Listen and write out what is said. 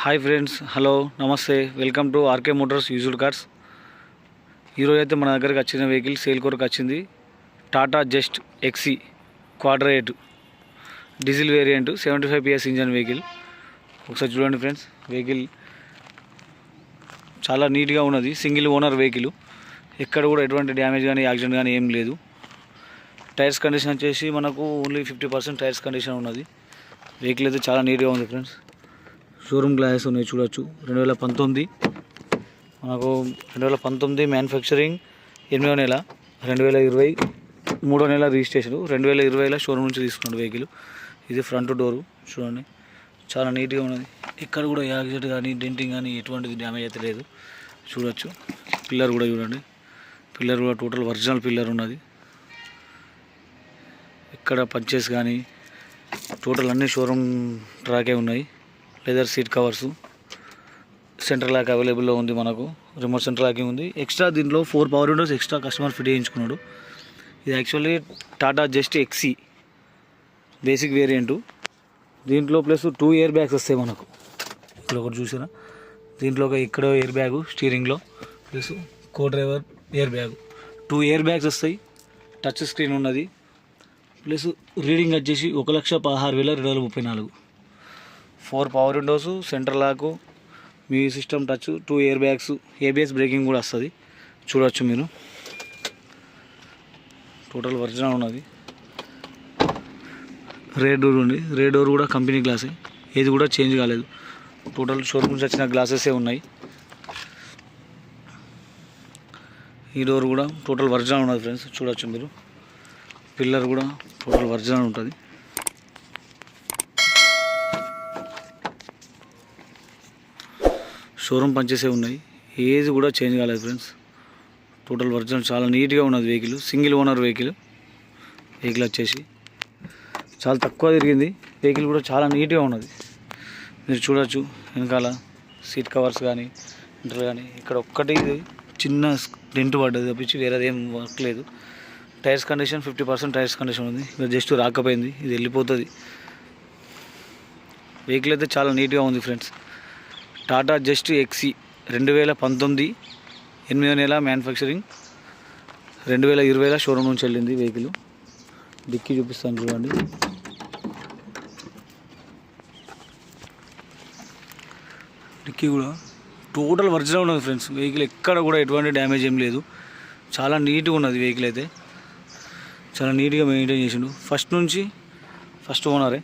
Hi friends, hello, namaste, welcome to RK Motors used cars. ఈరోజు అయితే మన దగ్గరికి వచ్చిన వెహికల్ సేల్ కొరకు వచ్చింది. Tata Zest XE Quadra 8 diesel variant 75 PS engine vehicle. ఒకసారి చూడండి ఫ్రెండ్స్, వెహికల్ చాలా నీట్గా ఉన్నది. సింగిల్ ఓనర్ వెహికల్, ఎక్కడ కూడా ఎటువంటి డ్యామేజ్ కానీ యాక్సిడెంట్ కానీ ఏం లేదు. టైర్స్ కండిషన్ వచ్చేసి మనకు ఓన్లీ 50% టైర్స్ కండిషన్ ఉన్నది. వెహికల్ అయితే చాలా నీట్గా ఉంది ఫ్రెండ్స్. షోరూమ్ గ్లాసెస్ ఉన్నాయి, చూడొచ్చు. 2019 మనకు 2019 మ్యానుఫ్యాక్చరింగ్ 8వ నెల, 2020 3వ నెల రిజిస్ట్రేషన్. 2020లో షోరూమ్ నుంచి తీసుకున్నాడు వెహికల్. ఇది ఫ్రంట్ డోరు చూడండి, చాలా నీట్గా ఉన్నది. ఇక్కడ కూడా యాక్సిడెంట్ కానీ డెంటింగ్ కానీ ఎటువంటిది డ్యామేజ్ అయితే లేదు. చూడొచ్చు. పిల్లర్ కూడా చూడండి, పిల్లర్ కూడా టోటల్ ఒరిజినల్ పిల్లర్ ఉన్నది. ఇక్కడ పంచెస్ కానీ టోటల్ అన్ని షోరూమ్ ట్రాకే ఉన్నాయి. Leather seat covers, centre lock అవైలబుల్లో ఉంది. మనకు రిమోట్ సెంటర్ లాకింగ్ ఉంది. ఎక్స్ట్రా దీంట్లో 4 power windows extra customer fit చేయించుకున్నాడు. ఇది actually Tata Zest XE basic variant. దీంట్లో ప్లస్ 2 ఎయిర్ బ్యాగ్స్ వస్తాయి మనకు. ఇక్కడ ఒకటి చూసారా, దీంట్లో ఇక్కడ ఎయిర్ బ్యాగు స్టీరింగ్లో, plus co driver air bag, 2 air bags వస్తాయి. టచ్ స్క్రీన్ ఉన్నది. ప్లస్ రీడింగ్ వచ్చేసి 1,16,234. 4 పవర్ విండోస్, సెంటర్ లాకు, మీ system touch, 2 air bags, ABS braking కూడా వస్తుంది. చూడవచ్చు మీరు. టోటల్ ఒరిజినల్ ఉన్నది. రేర్ డోర్ ఉంది. రేర్ డోర్ కూడా కంపెనీ గ్లాసే, ఏది కూడా చేంజ్ కాలేదు. టోటల్ షోరూమ్ నుంచి వచ్చిన గ్లాసెసే ఉన్నాయి. ఈ డోర్ కూడా టోటల్ ఒరిజినల్ ఉన్నది ఫ్రెండ్స్. చూడవచ్చు మీరు. పిల్లర్ కూడా టోటల్ ఒరిజినల్ ఉంటుంది. షోరూమ్ పంచేసే ఉన్నాయి, ఏది కూడా చేంజ్ కాలేదు ఫ్రెండ్స్. టోటల్ ఒరిజినల్ చాలా నీట్గా ఉన్నది vehicle. Single owner vehicle. Vehicle వచ్చేసి చాలా తక్కువ తిరిగింది. వెహికల్ కూడా చాలా నీట్గా ఉన్నది. మీరు చూడొచ్చు. వెనకాల సీట్ కవర్స్ కానీ ఇంటర్ కానీ ఇక్కడ ఒక్కటి చిన్న డెంట్ పడ్డది తప్పించి వేరేది ఏం వర్క్ లేదు. టైర్స్ కండిషన్ 50% టైర్స్ కండిషన్ ఉంది. ఇక్కడ జస్ట్ రాకపోయింది, ఇది వెళ్ళిపోతుంది. వెహికల్ అయితే చాలా నీట్గా ఉంది ఫ్రెండ్స్. టాటా జస్ట్ ఎక్సీ 2019 8వ నెల మ్యానుఫ్యాక్చరింగ్, 2020లో షోరూమ్ నుంచి వెళ్ళింది వెహికల్. డిక్కీ చూపిస్తాను చూడండి. డిక్కీ కూడా టోటల్ ఒరిజినల్ ఉన్నది ఫ్రెండ్స్. వెహికల్ ఎక్కడ కూడా ఎటువంటి డ్యామేజ్ ఏం లేదు. చాలా నీట్గా ఉన్నది వెహికల్ అయితే. చాలా నీట్గా మెయింటైన్ చేసిండు. ఫస్ట్ ఓనరే.